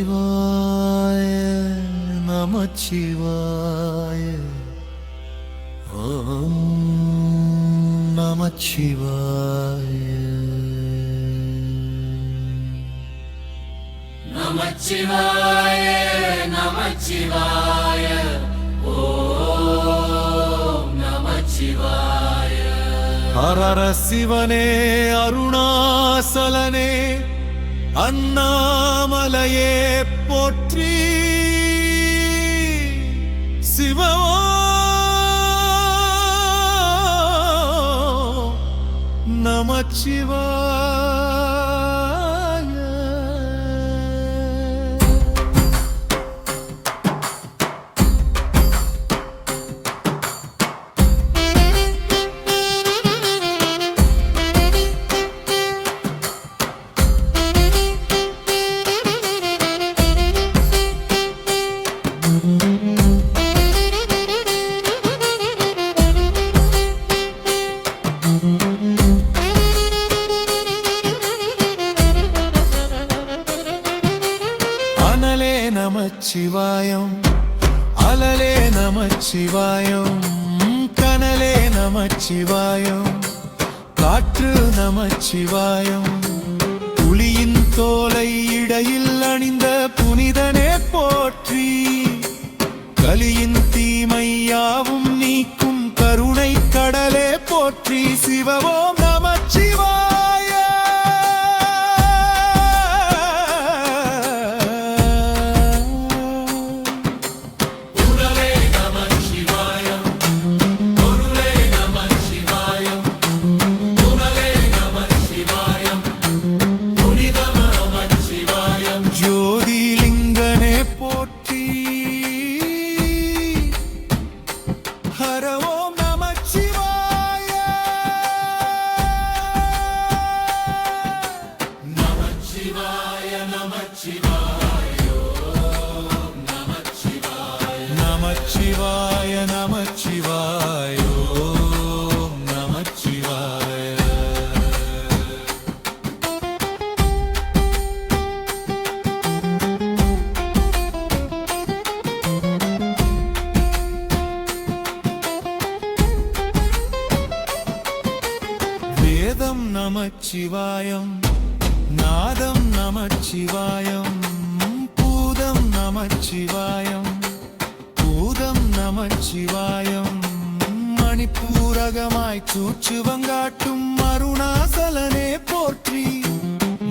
நமச்சிவாய நமச்சிவாய ஓம் நமச்சிவாய நமச்சிவாய நமச்சிவாய ஓம் நமச்சிவாய. ஹரஹர சிவனே அருணாசலனே அண்ணாமலையே போற்றி சிவோ நமச்சிவாய. அனலே நமச்சிவாயம் அலலே நமச்சிவாயம் கனலே நமச்சிவாயம் காற்று நமச்சிவாயம் புலியின் தோலை இடையில் அணிந்த புனிதனே போற்றி கலியின் தீமையாவும் நீக்கும் கருணை கடலே போற்றி சிவவோம் நமச்சிவாய. ஜோதிலிங்கனே போற்றி ஹர ஓம் நமச்சிவாய. நமச்சிவாய நமச்சிவாய ஓம் நமச்சிவாய. நமச்சிவாய நமச்சிவாய ஓம் நமச்சிவாய. வேதம் நமச்சிவாயம் நாதம் நமச்சிவாயம் பூதம் நமச்சிவாயம் பூதம் நமச்சிவாயம் மணிப்பூரகமாய் சூச்சுவங்காட்டும் அருணாசலனே போற்றி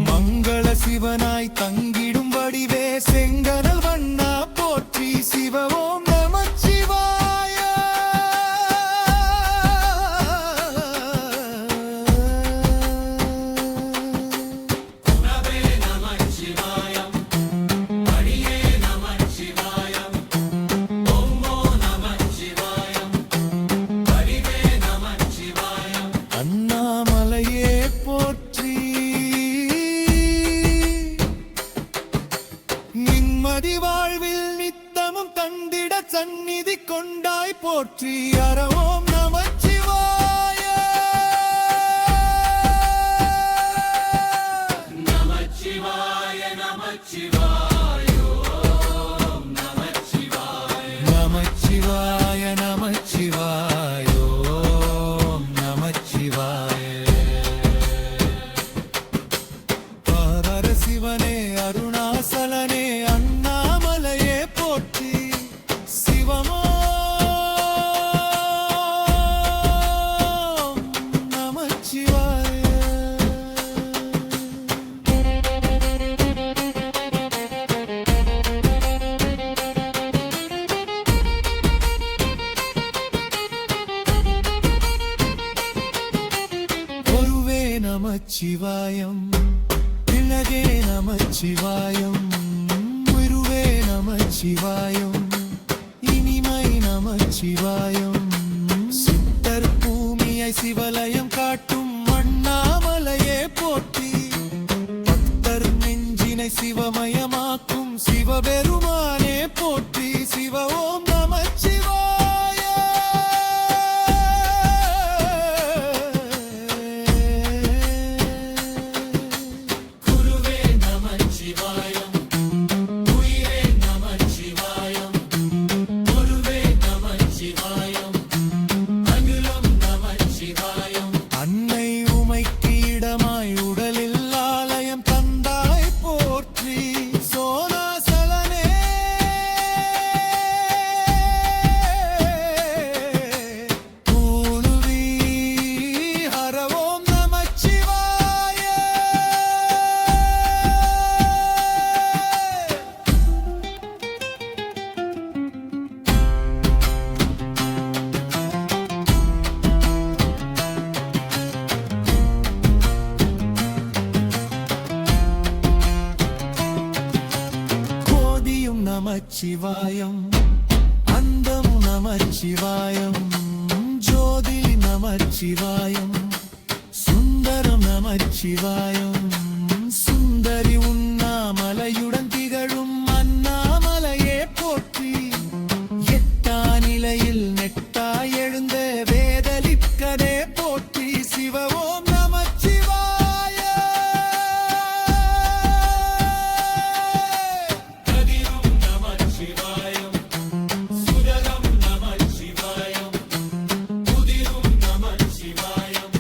மங்கள சிவனாய் தங்கிடும் வடிவே செங்கனல் வண்ணா போற்றி சிவவோம் நமச்சிவாய. அண்ணாமலையே போற்றி நிம்மதி வாழ்வில் நித்தமும் தந்திட சந்நிதி கொண்டாய் போற்றி அறவோம் நமச்சிவாய. நமச்சிவாய நமச்சிவாய ஓம் நமச்சிவாய. நமச்சிவாய நமச்சிவாய ஓம் நமச்சிவாய. ஹரஹர சிவனே அருணாசலனே அண்ணாமலையே போற்றி சிவமோ நமச்சிவாய. ஒருவே நமச்சிவாயம் இலகே நமச்சிவாயம் உருவே நமச்சிவாயம் இனிமை நமச்சிவாயம் சித்தர் பூமியை சிவலயம் காட்டும் அண்ணாமலையே போற்றி பக்தர் நெஞ்சினை சிவமயமாக்கும் சிவபெருமானே போற்றி சிவ ஓம் நமச்சிவாய. குருவே நமச்சிவாய நமச்சிவாயம் அந்தம் நமச்சிவாயம் ஜோதி நமச்சிவாயம் சுந்தரம் நமச்சிவாயம் சுந்தரி உண்ணாமலையுடன் திகழும் அண்ணாமலையே போற்றி எட்டா நிலையில் நெட்டாய் எழுந்த வேதலிக்கதே போற்றி சிவ ஓம் நமச்சிவாய கதிரும் நமச்சிவாயம் சுடரம் நமச்சிவாயம் குதிரும் நமச்சிவாயம்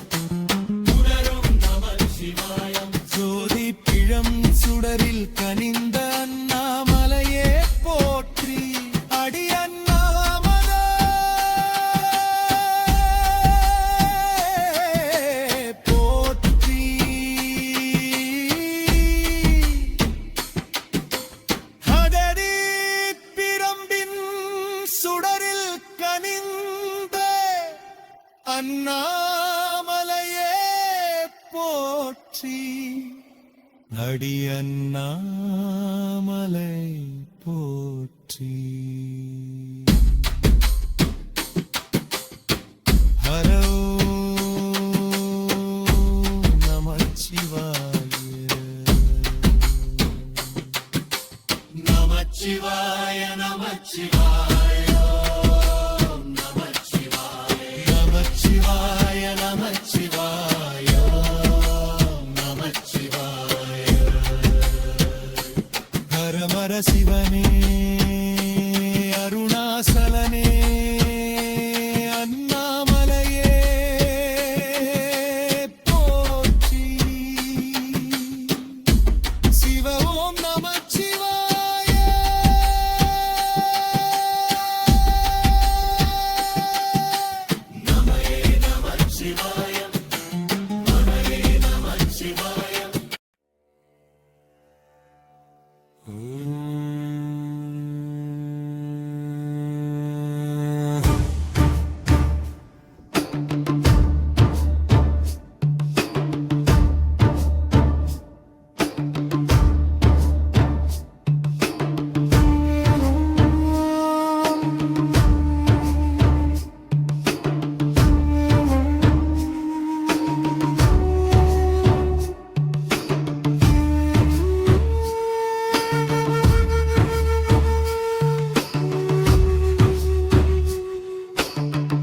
குடரும் நமச்சிவாயம் ஜோதி பிழம் சுடரில் கனிந்த அண்ணாமலையே போற்றி அடி அண்ணாமலை போற்றி ஹதரி பிரம்பின் சுடரில் கனிந்த அண்ணாமலையே போற்றி அடி அண்ணாமலை போற்றி ஹரோ நமச்சிவாய நமச்சிவாய நமச்சிவாய நமச்சிவாய நமச்சிவாய நமச்சிவாய நமச்சிவாய ஹரமர சிவனே அருணாசலனே அண்ணாமலையே போற்றி சிவ ஓம் நமச்சிவாய நமயே நமச்சிவாயம் நமயே நமச்சிவாயம்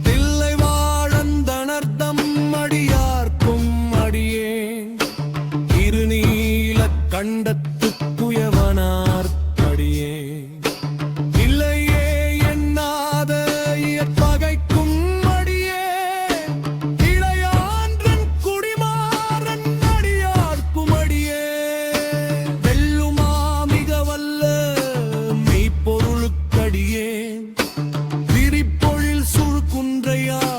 தில்லை வாழந்தனர்தம் அடியார்க்கும் அடியே இருநீலக் கண்டத்து குயவனார் அடியே இல்லையே எண்ணாத இயற்பகைக்கும் அடியே இளையான்றன் குடிமாறன் அடியார்க்கும் அடியே வெல்லுமா மிக வல்ல மெய்ப்பொருளுக்கடியே விரிப்பொழில் சுழ்குன்றையார்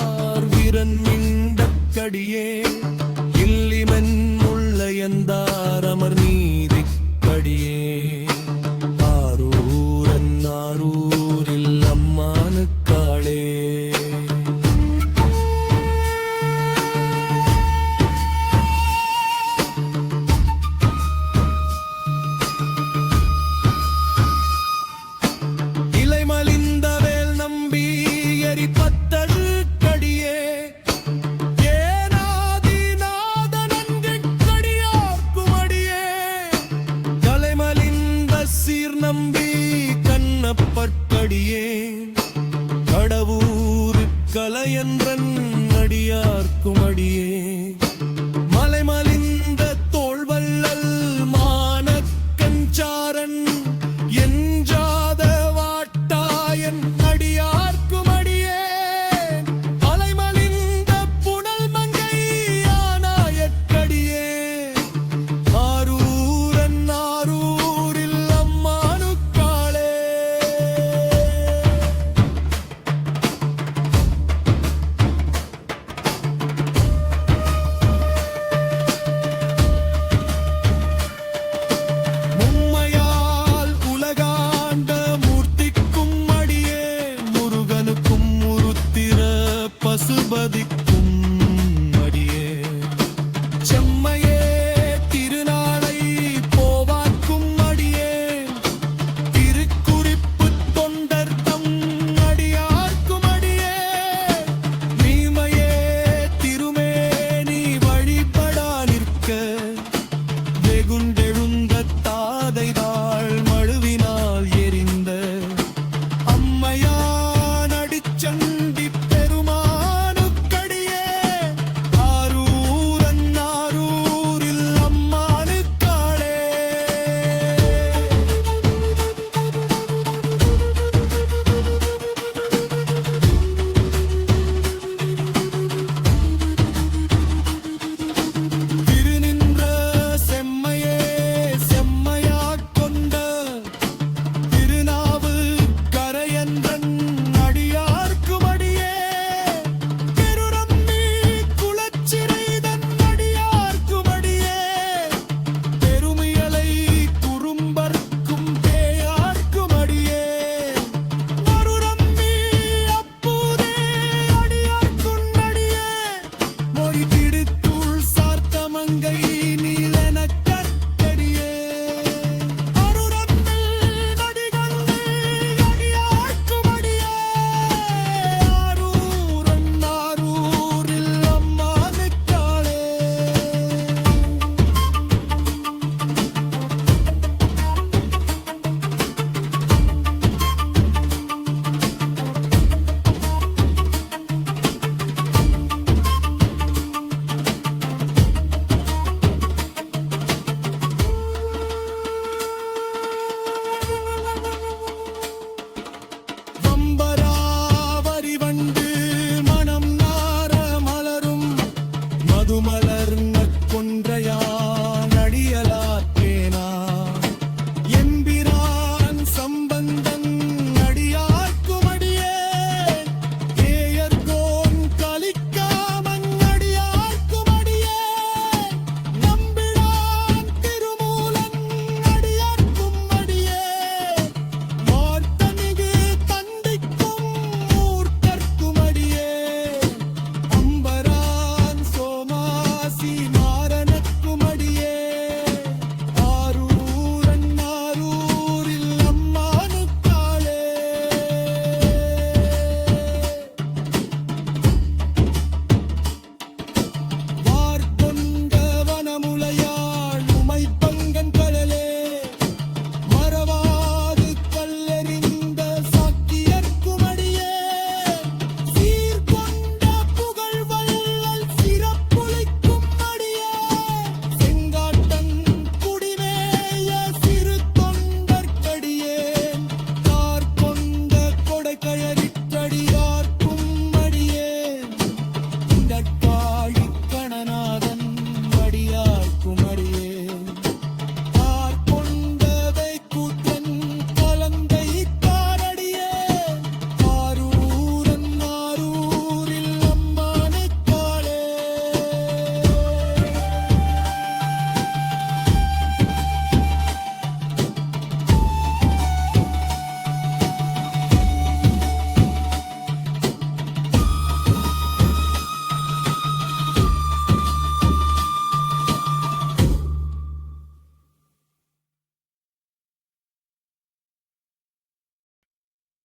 வீரன் மிண்டக்கடியே இல்லிமென் முள்ளையந்தார் அமர் நீதிக்கடியே ஆரூரன் ஆரூரில் அம்மானுக்காளே இலைமலிந்த வேல் நம்பி எரிபத்தடு கடியே ஏனாதிநாத நன்றிக்கடியார்க்கும் அடியே கலைமலிந்த சீர் நம்பி கண்ணப்பற்கடியே கடவுரு கலையன்றன் அடியார்க்கும் அடியே மலைமலிந்த தோள்வல்லல் மானக்கஞ்சாரன் எஞ்சாத வாட்டாயன் அடியார்க்கும் அடியே அலைமலிந்த புனல் மங்கை ஆனாயற்கடியே ஆரூரன் ஆரூரில் அம்மானுக்காளே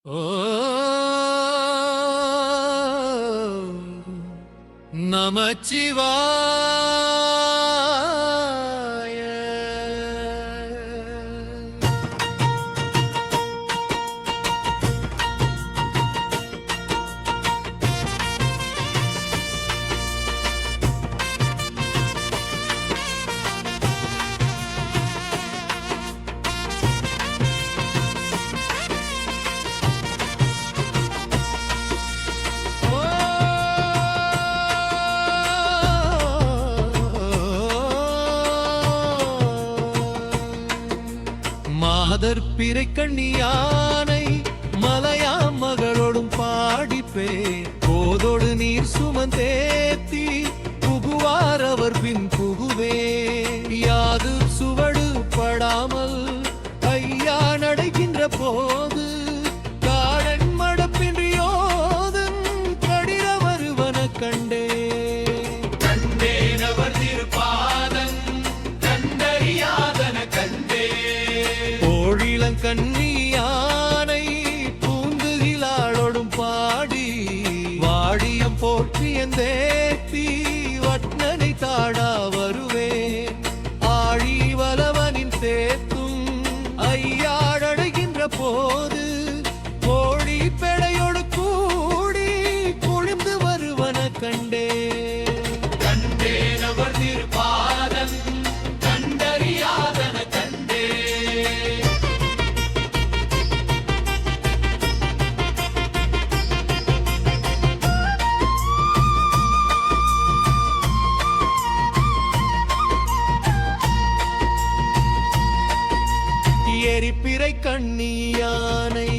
ஓ நமச்சிவாய. மாதர் பிறை கண்ணியானை மலையா மகளோடும் பாடிப்பே போதோடு நீர் சுமந்தேத்தி புகுவார் அவர் பின் புகுவே யாது சுவடு படாமல் ஐயா நடைகின்ற போது காடன் மடப்பின்றியோதன் கடிர வருவன கண்டே கண்டேனவர் திருப்பாதம் கண்டறியாதன கண்டே கண்ணியானை பூந்துகிலாளோடும் பாடி வாடியம் போற்றியந்தேத்தி வட்னனை தாடா வருவேன் ஆழி வலவனின் சேத்தும் ஐயாடடைகின்ற போது கோழி பெடையோடு கூடி குளிர்ந்து வருவன கண்டே கண்டேனவர் திருப்பாதம் கண்டறியாதன கண்டே எரிப்பிறை கண்ணியானை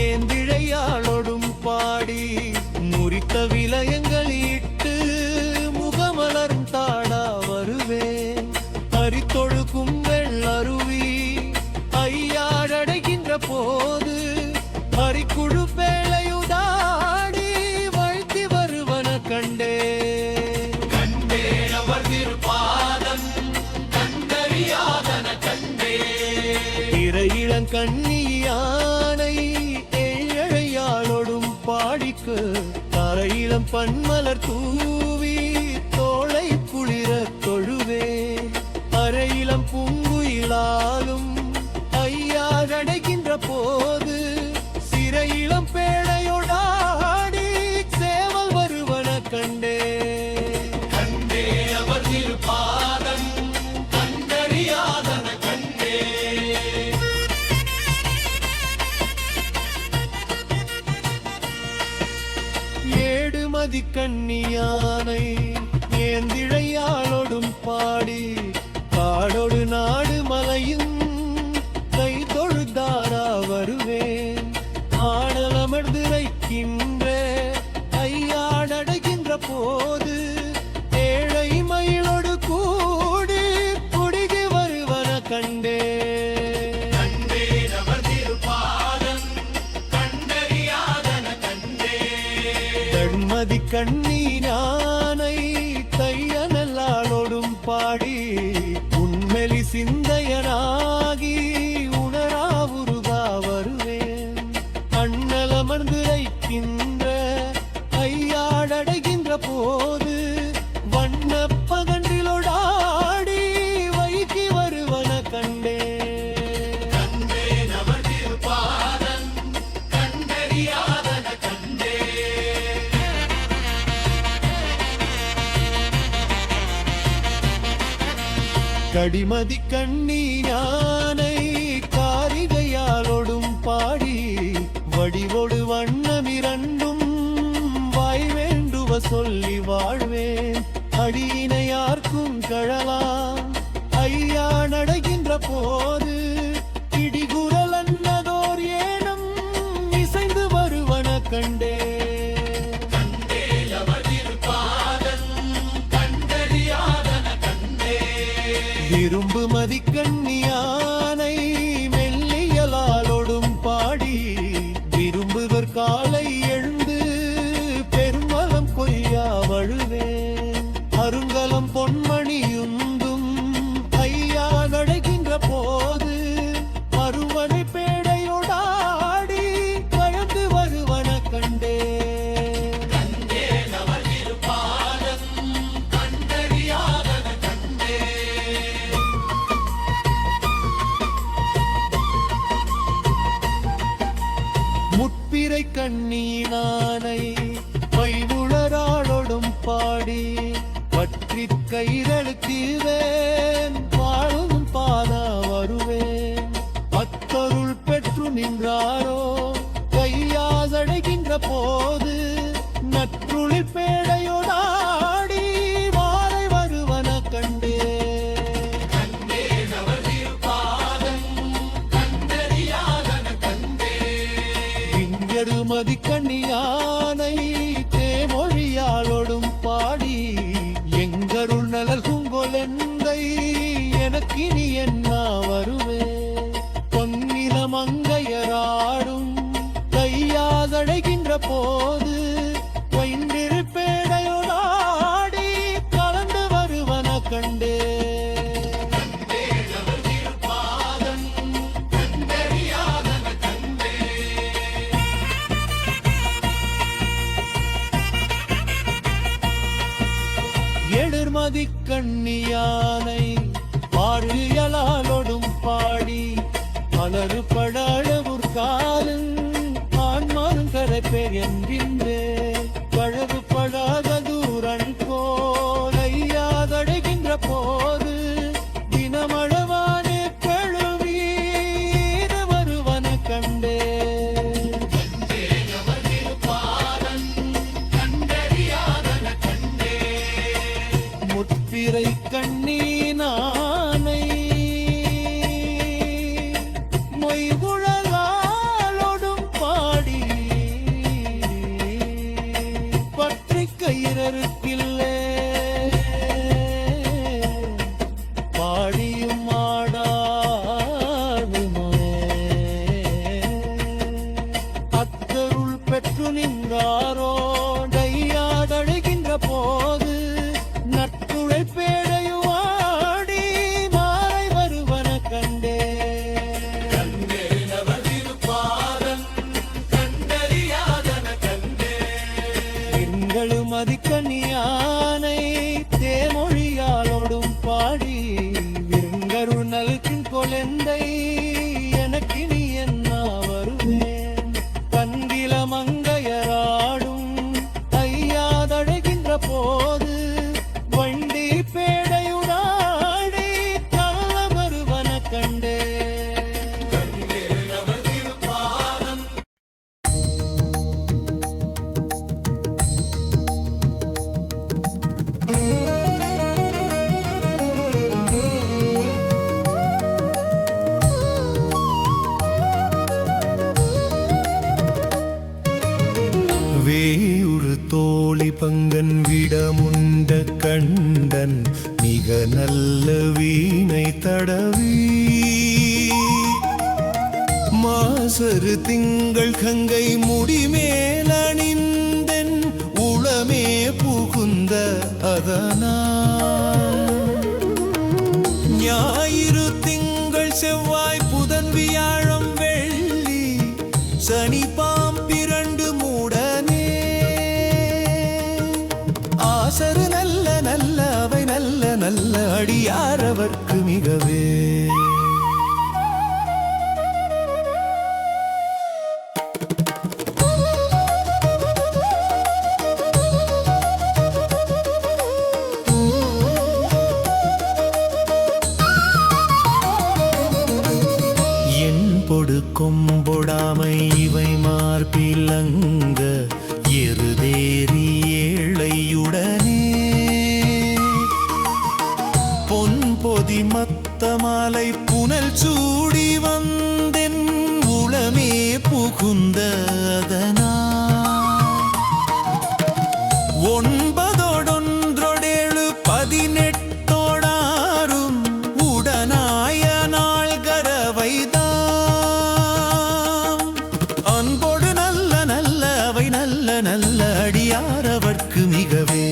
ஏந்திழையாளோடும் பாடி முறித்த விலயங்கள் இட்டு முகமலரும் தாடா வருவேன் அரித்தொழுக்கும் வெள்ளருவி ஐயாடடைகின்ற போது அரிக்குழு பேழையுதாடி வாழ்த்தி வருவன கண்டே கண்டேனவர் திருப்பாதம் கண்டறியாதன கண்டே கண்ணியானை ஏழையாளோடும் பாடிக்கு தரையிலம் பன்மலர் தூவி தோளை குளிர தொழுவே அரையிலம் பூங்குயிலாலும் ஐயா அடைகின்ற போது சிறையிலம் பேழையோடாடி சேவல் வருவன கண்டே கண்டேனவர் திருப்பாதம் கண்டறியாதன கண்டே ஏடுமதி கண்ணியானை ஏந்திழையாளோடும் பாடி காடோடு நாடு மலையும் கை தொழுதாரா வருவேன் ஆடலமர்ந்திரைக்கின்ற ஐயாடடைகின்ற போது ஏழை மயிலோடு கூடி குடிகி வருவன கண்டே கண்டேனவர் திருப்பாதம் கண்டறியாதன கண்டே தன்மதி கண்ணீரானை தையனல்லாளோடும் பாடி உண்மெலி சிந்தையனாகி உணராவுருகா வருவேன் அண்ணலமர்ந்து வைக்கின்ற ஐயாடடைகின்ற போது வண்ண பகண்டிலோடாடி வைக்கி வருவன கண்டே கண்டேனவர் திருப்பாதம் கண்டறியாதன கண்டே கடிமதி கண்ணீரானை காரிகையாலோடும் பாடி வடிவோடு வண்ணமிரண்டும் வாய் வேண்டுவ சொல்லி வாழ்வேன் அடியினையார்க்கும் கழலாம் ஐயா நடைகின்ற போது இடிகுரல் அன்னதோர் ஏனம் இசைந்து வருவன கண்டே கண்டேனவர் திருப்பாதம் கண்டறியாதன கண்டே விரும்பு மதிக்கண்ணியானை மெல்லியலாலோடும் பாடி விரும்புவர் காலை எழுந்து பெருமலம் கொய்யா வழுவேன் அருங்கல கண்ணினானை வைவுளராளொடும் பாடி பற்றி கைதழுத்திவேன் வாழும் பாதா வருவேன் அத்தருள் பெற்று நின்றாரோ கையாசடைகின்ற போது நற்றுளிர் பேடையோடாடி வாரை வருவன கண்டே விங்கருமதி கண்ணியானை தேமொழியாளோடும் பாடி எங்கருள் நலல் குங்கொலெந்தை எனக்கினி என்ன வருவே பொன்னில மங்கையராடும் கையாசடைகின்ற போது வைந்திரு பேடையோடாடி கலந்து வருவன கண்டே எழிர்மதி கண்ணியானை பாரியலாலோடும் பாடி மலரு படழவுர் காலன் ஆன்மாரும் கரைப்பேர் என்கின்றே கழவு படாத தூரன் போலையாதடைகின்ற போது தினமழவானே பழுவீர வருவன கண்டே முற்பிறை கண்ணீனானை மொய்குழலாளோடும் பாடி பற்றி கயிறருக்கில்லே பாடியும் ஆடாதுமே அத்தருள் பெற்று நின்றாரோ டையாதழுகின்ற போது நற்றுளை பேடையுவாடி மாலை வருவன கண்டே எங்களும் அதிக்கணியானை தேமொழியாலோடும் பாடி விருங்கருள் நல்கின் கொலெந்தை எனக்கினி என்ன வருவேன் கந்தில மங்கையராடும் ஐயாதழகின்ற போது வண்டி பேடையுடாடி கள்ள வருவன கண்டே வேயுறு தோழி பங்கன் விடமுண்ட கண்டன் மிக நல்ல வீணை தடவி மாசரு திங்கள் கங்கை முடிமேலணிந்தன் உளமே புகுந்த அதனால் ஞாயிறு திங்கள் செவ்வாய் புதன் வியாழம் வெள்ளி சனி பாம்பிரண்டு மூடனே ஆசரு நல்ல நல்ல அவை நல்ல நல்ல அடியாரவர்க்கு மிகவே பொடு கொம்பொடாமை இவை மார்பிலங்க எருதேறி ஏழையுடனே பொன் பொதி மத்த மாலை புனல் சூடி வந்தென் உளமே புகுந்த அதனால் ஒன்பதோடொன்றொடேழு 18 உடனாய நாள் கரவைதான் அன்போடு நல்ல நல்ல அவை நல்ல நல்ல அடியாரவர்க்கு மிகவே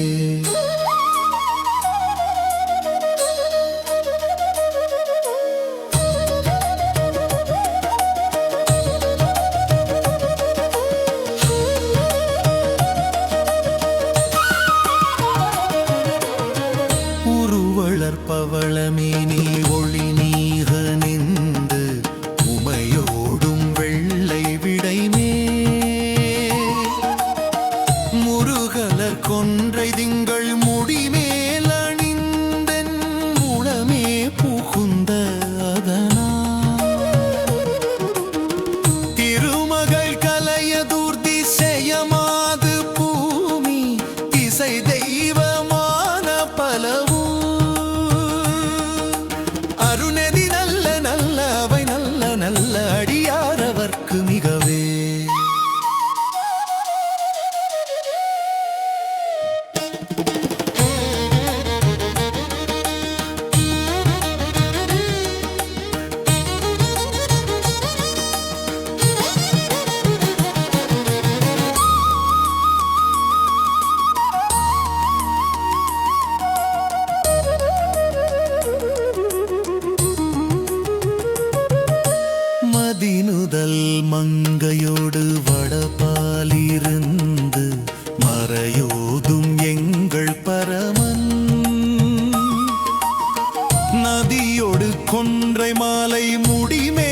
மங்கையோடு வடபாலிருந்து மறையோதும் எங்கள் பரமன் நதியோடு கொன்றை மாலை முடிமேலணிந்தென்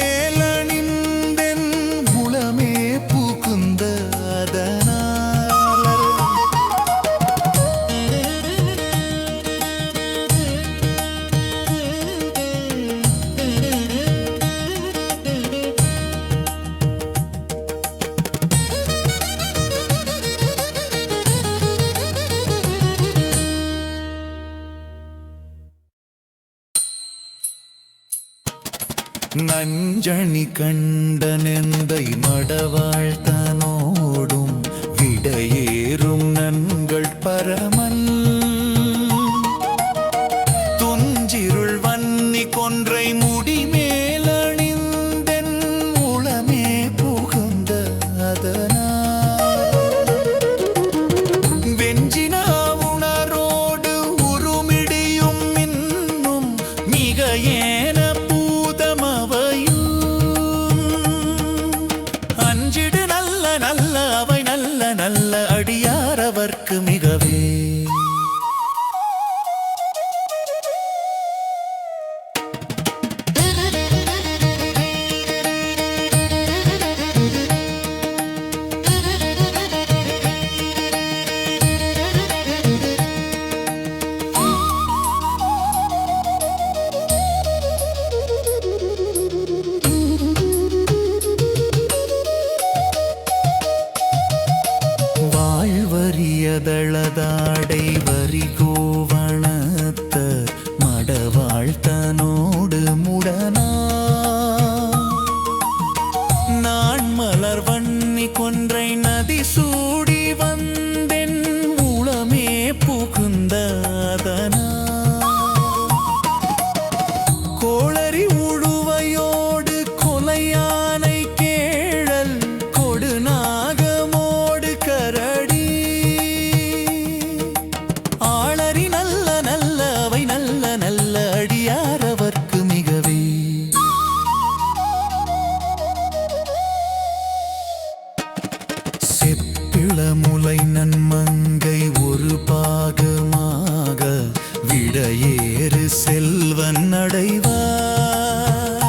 உளமே புகுந்த அதனால நஞ்சணி கண்டனெந்தை மடவாழ்த்தனோடும் விடையேறும் நன்கள் பரமன் துஞ்சிருள் வன்னி கொன்றை முடிமேலணிந்தென் உளமே புகுந்த அதனால் வெஞ்சின உணரோடு உருமிடியும் இன்னும் மிக ஏன அஞ்சிடு நல்ல நல்ல அவை நல்ல நல்ல அடியாரவர்க்கு மிகவே தளதாடை வரிகோவணத்த மடவாழ்த்தனோடு முடனா நான் மலர் வன்னி கொன்றை நதி சூடி வந்தென் உளமே புகுந்த கோளரி உழுவையோடு கொலையானை கேழல் கொடுநாகமோடு கரடி அடியாரவர்க்கு மிகவே செப்பிளமுலை நன்மங்கை ஒரு பாகமாக விடையேறு செல்வன் அடைவார்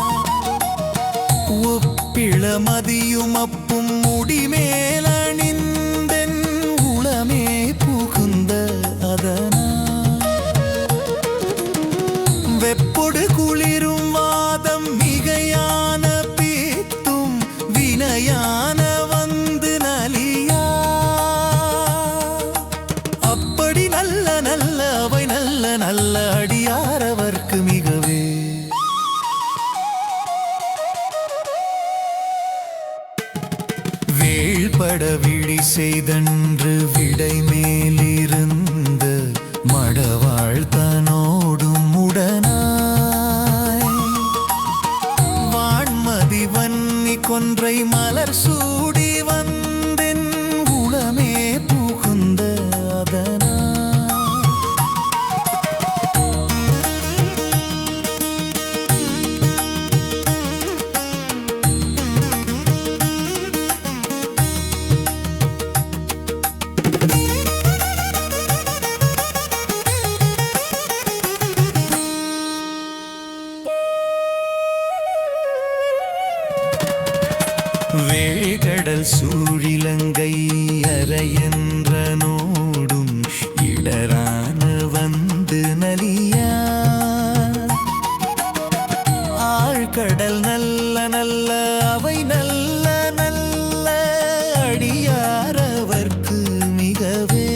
ஒப்பிள மதியும் அப்பும் முடிமேலணிந்தென் உளமே புகுந்த அதனால் வெப்பொடு குளிரும் வாதம் மிகையான பீத்தும் வினையான வந்து நலியா அப்படி நல்ல நல்ல அவை நல்ல நல்ல அடியாரவர்க்கு மிகவே வேள்பட விழி செய்தன்று விடை மேலிருந்த மடவாழ்த்தனோடும் உடனாய் வான்மதி வன்னி கொன்றை மலர் சூடி வந்தென் உளமே புகுந்த அதனால் வேகடல் சூழிலங்கை அரையன்றனோடும் இடரான வந்து நலியா ஆழ்கடல் நல்ல நல்ல அவை நல்ல நல்ல அடியாரவர்க்கு மிகவே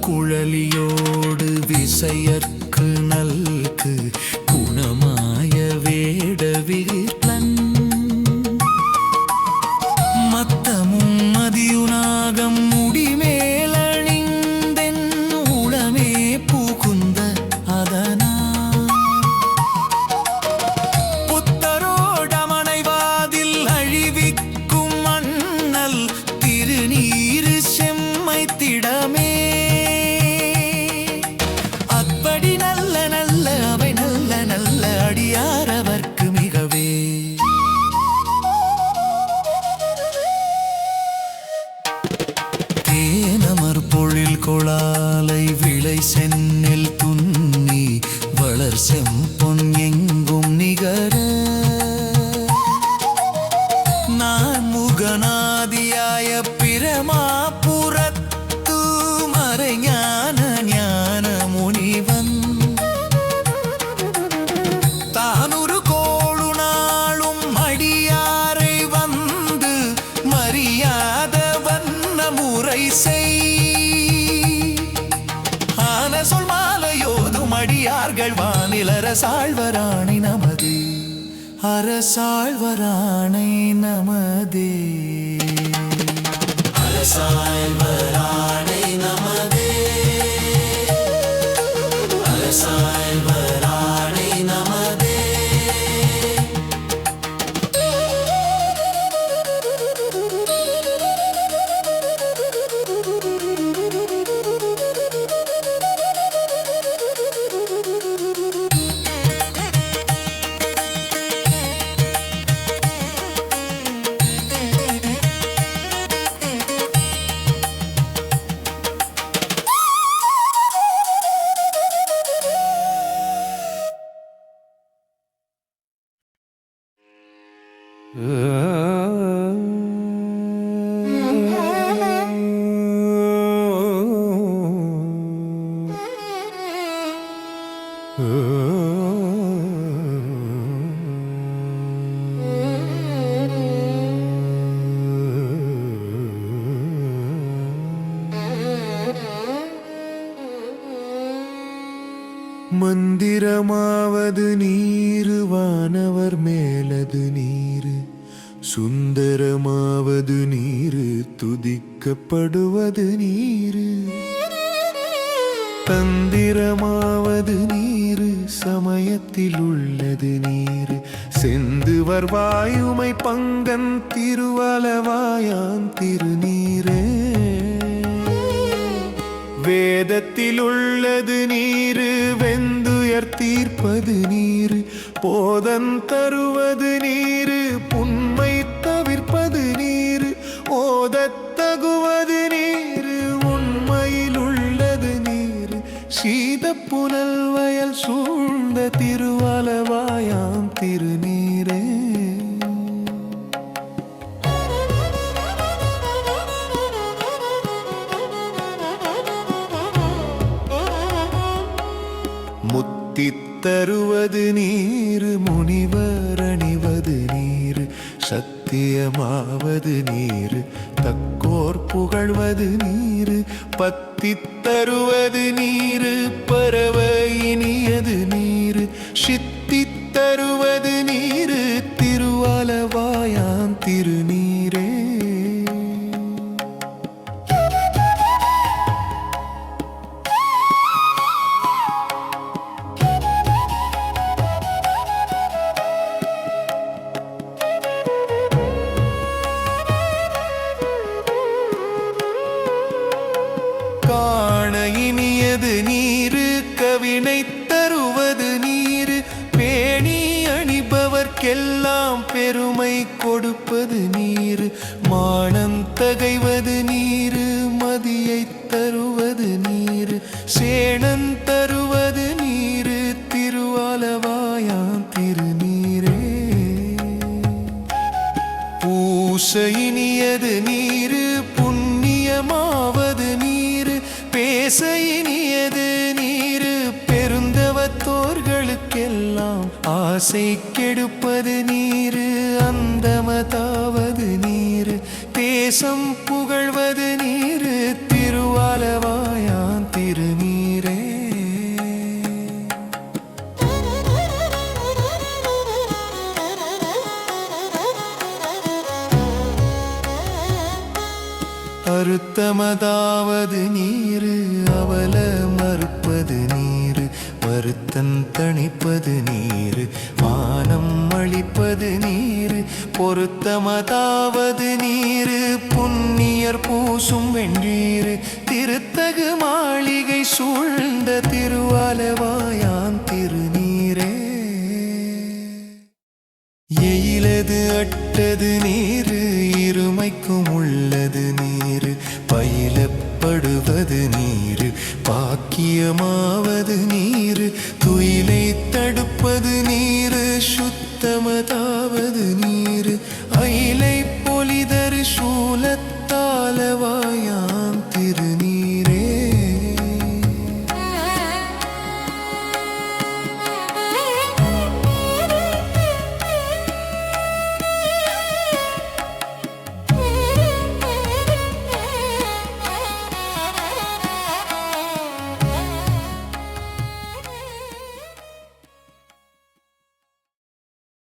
குழலியோடு விசையற்கு நல்கு குணமாய வேடவிர்லன் மத்தமும் மதியுனாகம் முடிமேலணிந்தென் கொளாலை விளை செந்நெல் துன்னி வளர் செம்பொன் எங்கும் நிகர நான் முகநாதியாய பிரமாபுரத்து மறைஞான ஞான முனிவன் தானொரு கோளு நாளும் அடியாரை வந்து மரியாத வண்ண முறை செய் ஆன சொல் மாலையோதும் அடியார்கள் வானில் அரசாழ்வராணை நமது அரசாழ்வராணை நமதே அரசாழ்வராணை நமதே அரசாழ்வராணை நமதே மந்திரமாவது நீரு வானவர் மேலது நீரு சுந்தரமாவது நீரு துதிக்கப்படுவது நீரு தந்திரமாவது நீரு சமயத்தில் உள்ளது நீரு செந்துவர் வாயுமை பங்கன் திருவலவாயான் திருநீரே வேதத்தில் உள்ளது நீரு வெந்துயர் தீர்ப்பது நீரு போதன் தருவது நீரு புண்மை தவிர்ப்பது நீரு ஓதத் தகுவது நீரு உண்மையில் உள்ளது நீரு சீத புனல் வயல் சூழ்ந்த திருவலவாயாம் திருநீரே முத்தித்தருவது நீரு முனிவர் அணிவது நீரு சத்தியமாவது நீரு தக்கோர் புகழ்வது நீரு பத்தித்தருவது நீரு பரவ இனியது நீரு சித்தித்தருவது நீரு திருவலவாயாம் திருநீரே காண இனியது நீரு கவினை தருவது நீரு பேணி அணிபவர்க்கெல்லாம் பெருமை கொடுப்பது நீரு மானம் தகைவது நீரு மதியை தருவது நீரு சேணன் தருவது நீரு திருவலவாயாம் திருநீரே பூச இனியது நீரு புண்ணியமாவது நீரு பேச இனியது நீரு பெருந்தவத்தோர்களுக்கெல்லாம் ஆசை கெடுப்பது நீரு அந்தமதாவது நீரு தேசம் புகழ்வது நீரு திருவலவாயாம் திருநீரே அறுத்தமதாவது நீரு அவல மறுப்பது நீரு வருத்தன் தணிப்பது நீரு வானம் அளிப்பது நீரு பொருத்தமதாவது நீரு புண்ணியர் பூசும் வெண்ணீரு திருத்தகு மாளிகை சூழ்ந்த திருவலவாயாம் திருநீரே எயிலது அட்டது நீரு இருமைக்கும் உள்ளது நீரு பயிலப்படுவது நீர் துய்யமாவது நீரு துயிலை தடுப்பது நீரு சுத்தமதா